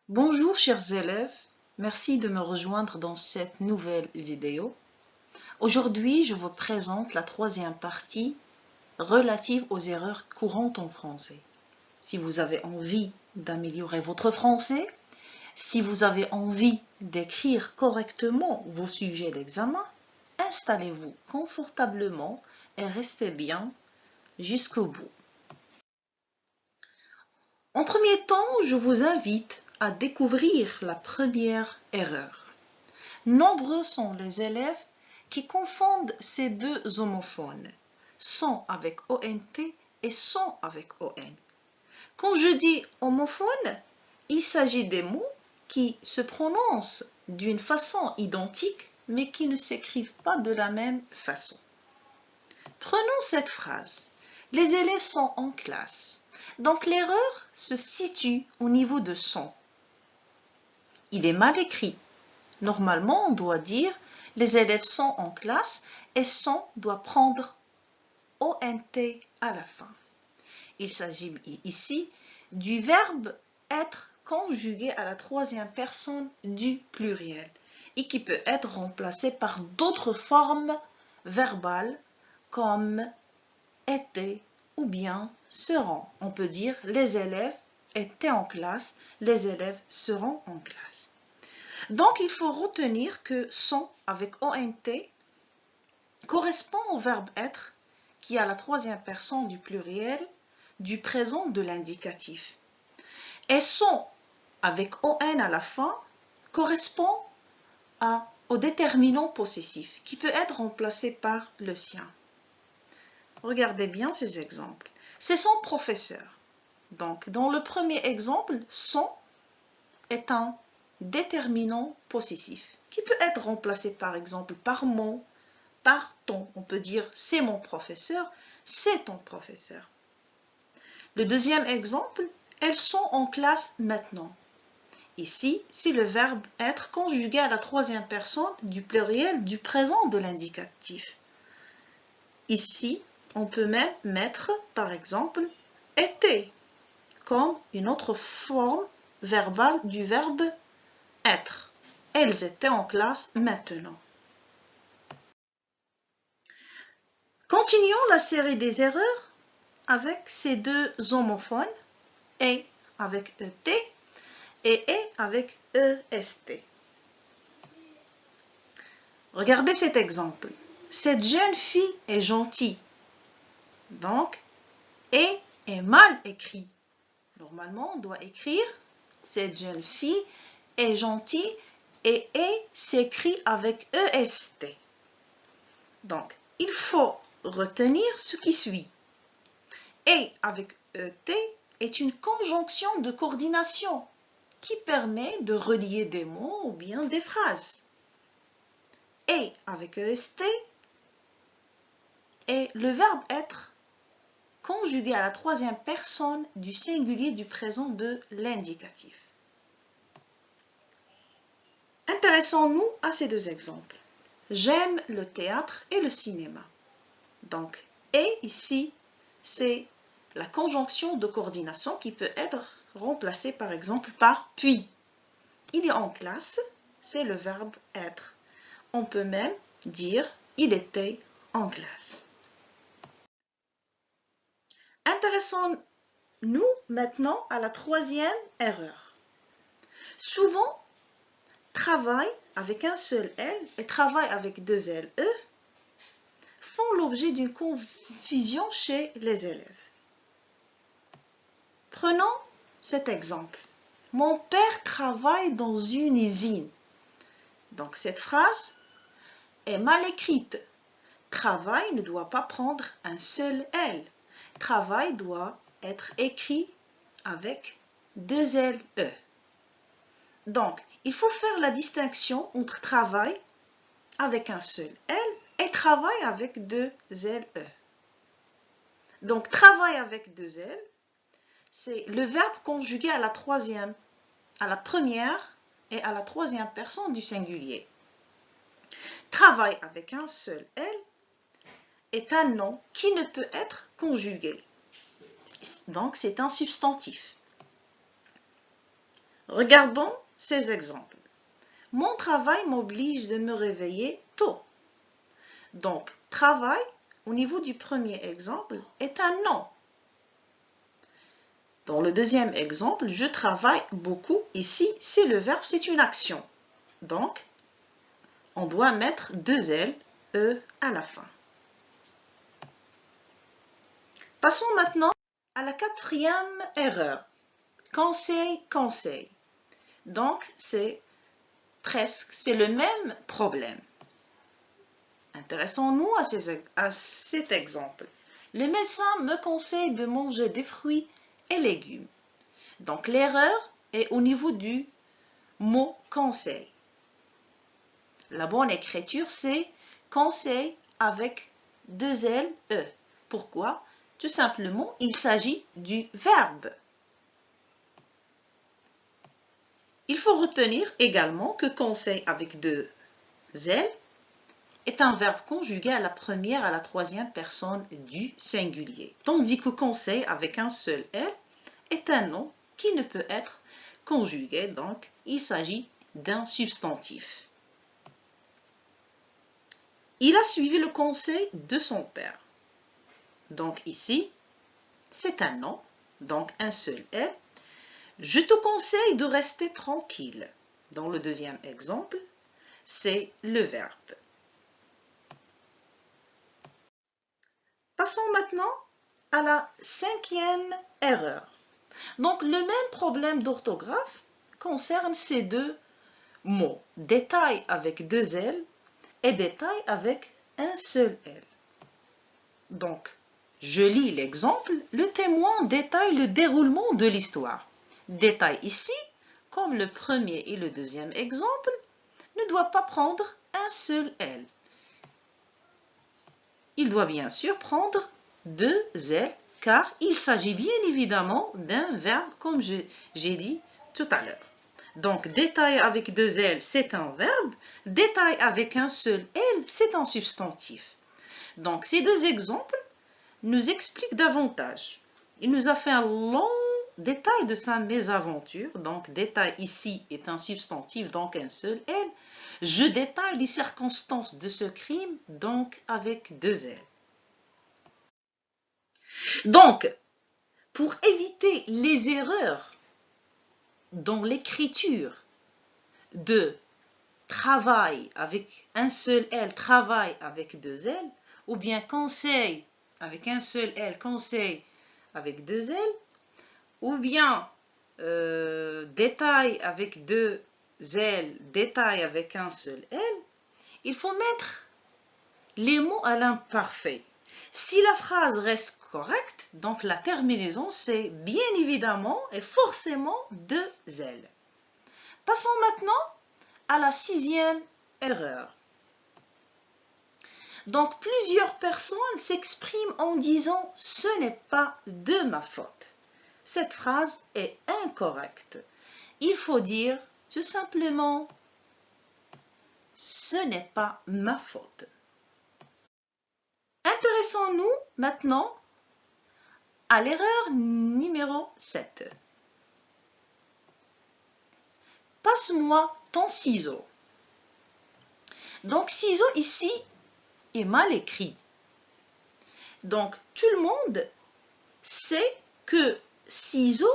Bonjour chers élèves, merci de me rejoindre dans cette nouvelle vidéo. Aujourd'hui, je vous présente la troisième partie relative aux erreurs courantes en français. Si vous avez envie d'améliorer votre français, si vous avez envie d'écrire correctement vos sujets d'examen, installez-vous confortablement et restez bien jusqu'au bout. En premier temps, je vous invite à découvrir la première erreur. Nombreux sont les élèves qui confondent ces deux homophones, son avec ONT et son avec ON. Quand je dis homophone, il s'agit des mots qui se prononcent d'une façon identique mais qui ne s'écrivent pas de la même façon. Prenons cette phrase. Les élèves sont en classe. Donc l'erreur se situe au niveau de son. Il est mal écrit. Normalement, on doit dire les élèves sont en classe et son doit prendre ONT à la fin. Il s'agit ici du verbe être conjugué à la troisième personne du pluriel et qui peut être remplacé par d'autres formes verbales comme étaient ou bien seront. On peut dire les élèves étaient en classe, les élèves seront en classe. Donc, il faut retenir que sont avec ONT correspond au verbe être qui a la troisième personne du pluriel du présent de l'indicatif. Et sont avec ON à la fin correspond au déterminant possessif qui peut être remplacé par le sien. Regardez bien ces exemples. C'est son professeur. Donc, dans le premier exemple, son est un déterminant possessif qui peut être remplacé par exemple par mon, par ton. On peut dire c'est mon professeur, c'est ton professeur. Le deuxième exemple, elles sont en classe maintenant. Ici, c'est le verbe être conjugué à la troisième personne du pluriel du présent de l'indicatif. Ici, on peut même mettre par exemple était comme une autre forme verbale du verbe être. Elles étaient en classe maintenant. Continuons la série des erreurs avec ces deux homophones, et avec ET et avec EST. Regardez cet exemple. Cette jeune fille est gentille. Donc, est mal écrit. Normalement, on doit écrire cette jeune fille est gentille et s'écrit avec EST. Donc, il faut retenir ce qui suit. Et avec ET est une conjonction de coordination qui permet de relier des mots ou bien des phrases. Et avec EST est le verbe être conjugué à la troisième personne du singulier du présent de l'indicatif. Intéressons-nous à ces deux exemples. J'aime le théâtre et le cinéma. Donc, et ici, c'est la conjonction de coordination qui peut être remplacée par exemple par puis. Il est en classe, c'est le verbe être. On peut même dire il était en classe. Intéressons-nous maintenant à la troisième erreur. Souvent, travail avec un seul L et travail avec deux L, E, font l'objet d'une confusion chez les élèves. Prenons cet exemple. Mon père travaille dans une usine. Donc cette phrase est mal écrite. Travail ne doit pas prendre un seul L. Travail doit être écrit avec deux L, E. Donc, il faut faire la distinction entre travail avec un seul L et travail avec deux L, E. Donc, travail avec deux L, c'est le verbe conjugué à la première et à la troisième personne du singulier. Travail avec un seul L est un nom qui ne peut être conjugué. Donc, c'est un substantif. Regardons ces exemples. Mon travail m'oblige de me réveiller tôt. Donc, travail, au niveau du premier exemple, est un nom. Dans le deuxième exemple, je travaille beaucoup. Ici, c'est le verbe, c'est une action. Donc, on doit mettre deux L, E à la fin. Passons maintenant à la quatrième erreur. Conseil, conseil. Donc, c'est le même problème. Intéressons-nous à cet exemple. Le médecin me conseille de manger des fruits et légumes. Donc, l'erreur est au niveau du mot conseil. La bonne écriture, c'est conseil avec deux L, E. Pourquoi? Tout simplement, il s'agit du verbe. Il faut retenir également que conseil avec deux L est un verbe conjugué à la première et à la troisième personne du singulier, tandis que conseil avec un seul L est un nom qui ne peut être conjugué, donc il s'agit d'un substantif. Il a suivi le conseil de son père. Donc ici, c'est un nom, donc un seul L. Je te conseille de rester tranquille. Dans le deuxième exemple, c'est le verbe. Passons maintenant à la cinquième erreur. Donc, le même problème d'orthographe concerne ces deux mots. Détail avec deux L et détail avec un seul L. Donc, je lis l'exemple. Le témoin détaille le déroulement de l'histoire. Détail ici, comme le premier et le deuxième exemple, ne doit pas prendre un seul L. Il doit bien sûr prendre deux L car il s'agit bien évidemment d'un verbe comme j'ai dit tout à l'heure. Donc, détail avec deux L, c'est un verbe. Détail avec un seul L, c'est un substantif. Donc, ces deux exemples nous expliquent davantage. Il nous a fait un long détail de sa mésaventure. Donc, détail ici est un substantif, donc un seul L. Je détaille les circonstances de ce crime, donc avec deux L. Donc, pour éviter les erreurs dans l'écriture de travail avec un seul L, travail avec deux L, ou bien conseil avec un seul L, conseil avec deux L, ou bien détail avec deux L, détail avec un seul L, il faut mettre les mots à l'imparfait. Si la phrase reste correcte, donc la terminaison, c'est bien évidemment et forcément deux L. Passons maintenant à la sixième erreur. Donc, plusieurs personnes s'expriment en disant « ce n'est pas de ma faute ». Cette phrase est incorrecte. Il faut dire tout simplement « ce n'est pas ma faute ». Intéressons-nous maintenant à l'erreur numéro 7. Passe-moi ton ciseau. Donc, ciseau ici est mal écrit. Donc, tout le monde sait que ciseau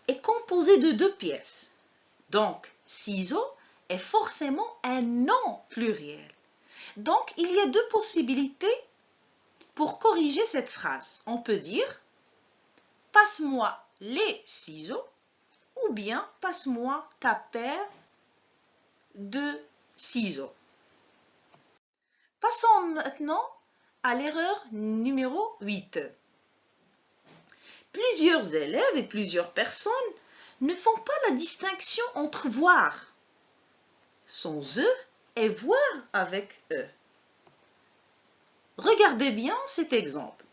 est composé de deux pièces. Donc, ciseau est forcément un nom pluriel. Donc, il y a deux possibilités pour corriger cette phrase. On peut dire « passe-moi les ciseaux » ou bien « passe-moi ta paire de ciseaux ». Passons maintenant à l'erreur numéro 8. Plusieurs élèves et plusieurs personnes ne font pas la distinction entre voir sans E et voir avec E. Regardez bien cet exemple.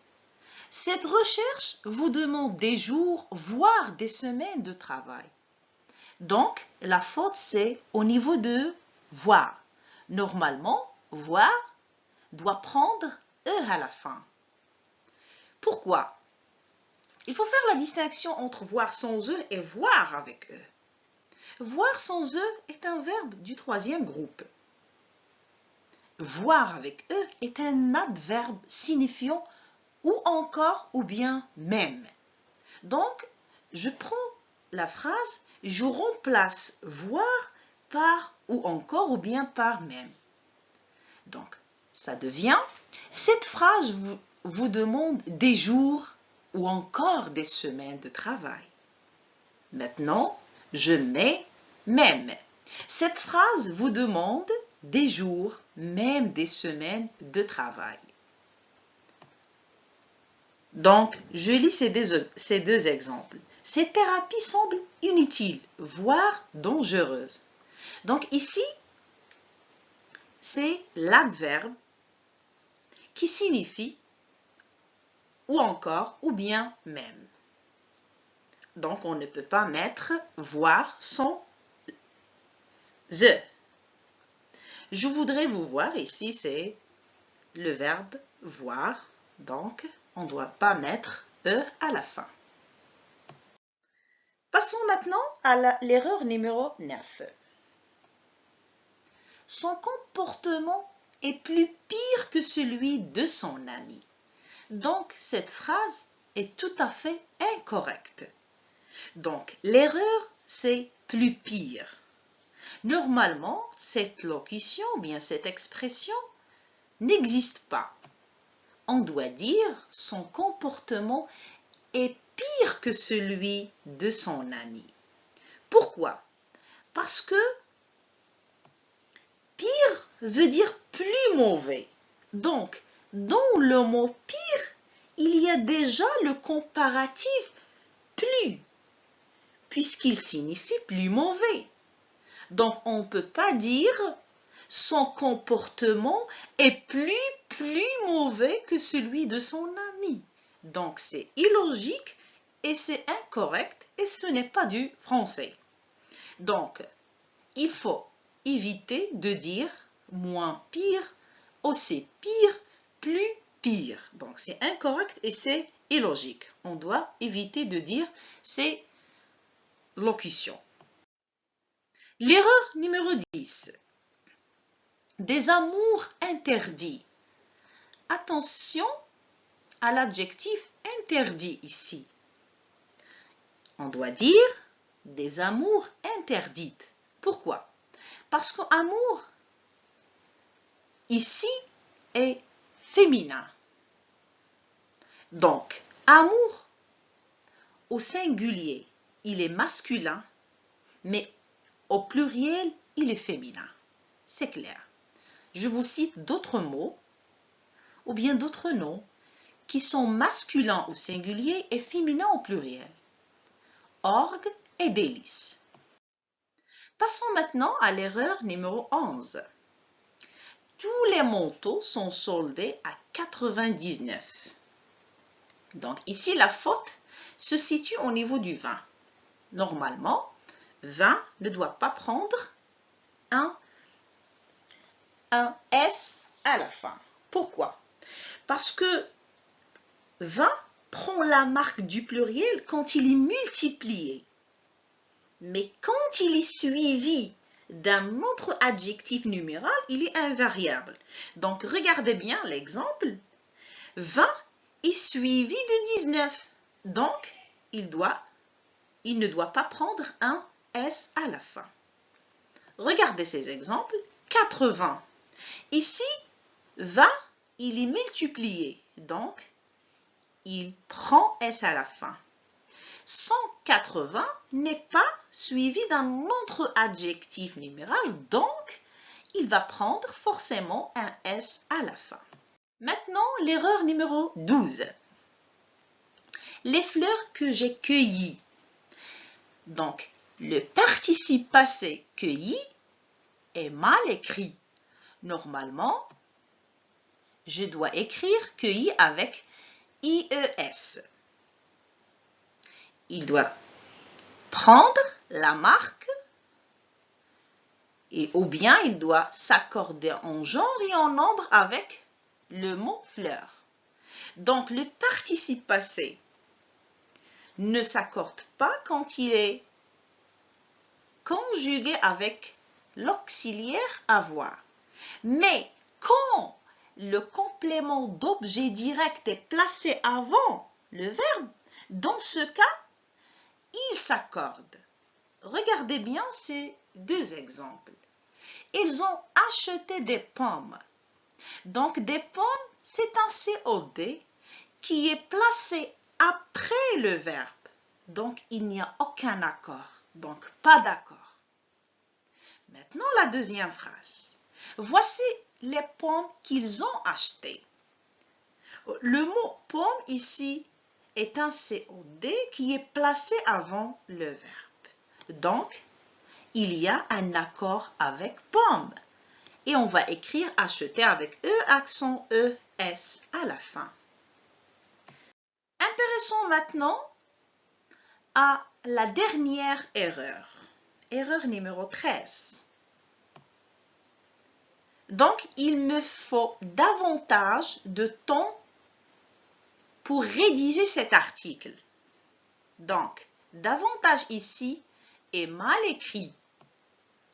Cette recherche vous demande des jours, voire des semaines de travail. Donc, la faute, c'est au niveau de voir. Normalement, voir doit prendre E à la fin. Pourquoi? Il faut faire la distinction entre voir sans E et voir avec E. Voir sans E est un verbe du troisième groupe. Voir avec E est un adverbe signifiant ou encore ou bien même. Donc, je prends la phrase, je remplace voir par ou encore ou bien par même. Donc, ça devient, cette phrase vous demande des jours ou encore des semaines de travail. Maintenant, je mets même. Cette phrase vous demande des jours, même des semaines de travail. Donc, je lis ces deux exemples. Ces thérapies semblent inutiles, voire dangereuses. Donc ici, c'est l'adverbe qui signifie ou encore ou bien même. Donc, on ne peut pas mettre voir sans the. Je voudrais vous voir, ici c'est le verbe voir, donc on ne doit pas mettre E à la fin. Passons maintenant à l'erreur numéro 9. Son comportement est plus pire que celui de son ami. Donc, cette phrase est tout à fait incorrecte. Donc, l'erreur, c'est plus pire. Normalement, cette locution, ou bien cette expression, n'existe pas. On doit dire son comportement est pire que celui de son ami. Pourquoi? Parce que pire veut dire plus mauvais. Donc, dans le mot pire, il y a déjà le comparatif plus, puisqu'il signifie plus mauvais. Donc, on ne peut pas dire son comportement est plus mauvais que celui de son ami. Donc, c'est illogique et c'est incorrect et ce n'est pas du français. Donc, il faut éviter de dire moins pire, aussi pire, plus pire. Donc, c'est incorrect et c'est illogique. On doit éviter de dire ces locutions. L'erreur numéro 10. Des amours interdits. Attention à l'adjectif interdit ici. On doit dire des amours interdites. Pourquoi? Parce qu'amour, ici, est féminin. Donc, amour, au singulier, il est masculin, mais au pluriel, il est féminin. C'est clair. Je vous cite d'autres mots ou bien d'autres noms qui sont masculins au singulier et féminins au pluriel. Orgue et délice. Passons maintenant à l'erreur numéro 11. Tous les manteaux sont soldés à 99. Donc ici, la faute se situe au niveau du 20. Normalement, 20 ne doit pas prendre un S à la fin. Pourquoi? Parce que 20 prend la marque du pluriel quand il est multiplié. Mais quand il est suivi d'un autre adjectif numéral, il est invariable. Donc, regardez bien l'exemple. 20 est suivi de 19. Donc, il ne doit pas prendre un S à la fin. Regardez ces exemples. 80. Ici, 20, il est multiplié. Donc, il prend S à la fin. 180 n'est pas suivi d'un autre adjectif numéral, donc il va prendre forcément un S à la fin. Maintenant, l'erreur numéro 12. Les fleurs que j'ai cueillies. Donc, le participe passé cueilli est mal écrit. Normalement, je dois écrire cueilli avec IES. Il doit prendre la marque ou bien il doit s'accorder en genre et en nombre avec le mot fleur. Donc, le participe passé ne s'accorde pas quand il est conjugué avec l'auxiliaire avoir. Mais quand le complément d'objet direct est placé avant le verbe, dans ce cas, il s'accorde. Regardez bien ces deux exemples. Ils ont acheté des pommes. Donc, des pommes, c'est un COD qui est placé après le verbe. Donc, il n'y a aucun accord. Donc, pas d'accord. Maintenant, la deuxième phrase. Voici les pommes qu'ils ont achetées. Le mot pomme ici est un COD qui est placé avant le verbe. Donc, il y a un accord avec pomme. Et on va écrire acheter avec E, accent ES à la fin. Intéressons maintenant à la dernière erreur. Erreur numéro 13. Donc, il me faut davantage de temps pour rédiger cet article. Donc, davantage ici est mal écrit.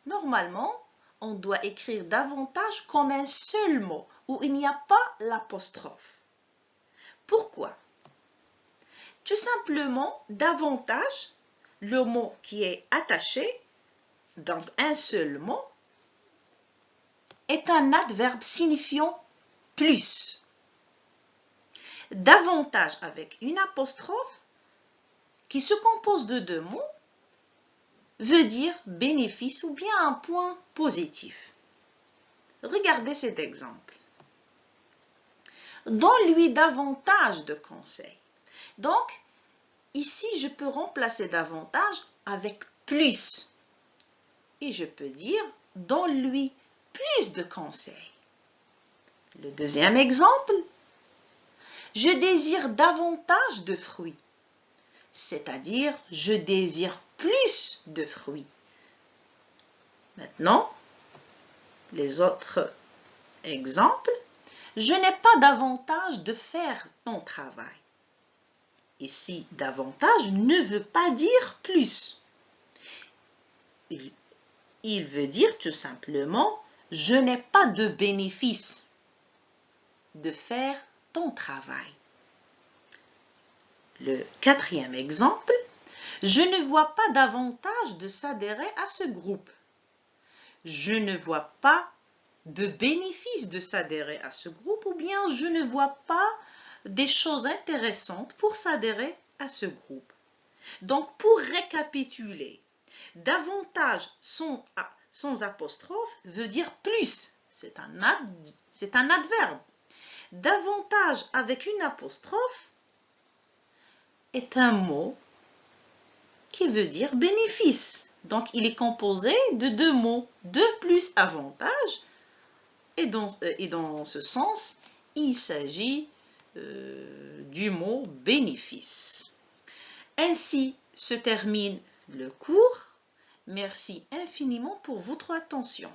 Normalement, on doit écrire davantage comme un seul mot où il n'y a pas l'apostrophe. Pourquoi? Tout simplement, davantage, le mot qui est attaché, donc un seul mot, est un adverbe signifiant plus. Davantage avec une apostrophe qui se compose de deux mots veut dire bénéfice ou bien un point positif. Regardez cet exemple. Donne-lui davantage de conseils. Donc, ici, je peux remplacer davantage avec plus. Et je peux dire donne-lui plus de conseils. Le deuxième exemple. Je désire davantage de fruits. C'est-à-dire, je désire plus de fruits. Maintenant, les autres exemples. Je n'ai pas davantage de faire ton travail. Ici, davantage ne veut pas dire plus. Il veut dire tout simplement, je n'ai pas de bénéfice de faire ton travail. Le quatrième exemple, je ne vois pas davantage de s'adhérer à ce groupe. Je ne vois pas de bénéfice de s'adhérer à ce groupe ou bien je ne vois pas des choses intéressantes pour s'adhérer à ce groupe. Donc, pour récapituler, davantage sans apostrophe veut dire plus. C'est un adverbe. Davantage avec une apostrophe est un mot qui veut dire bénéfice. Donc, il est composé de deux mots, de plus avantage. Et dans ce sens, il s'agit du mot bénéfice. Ainsi se termine le cours. Merci infiniment pour votre attention.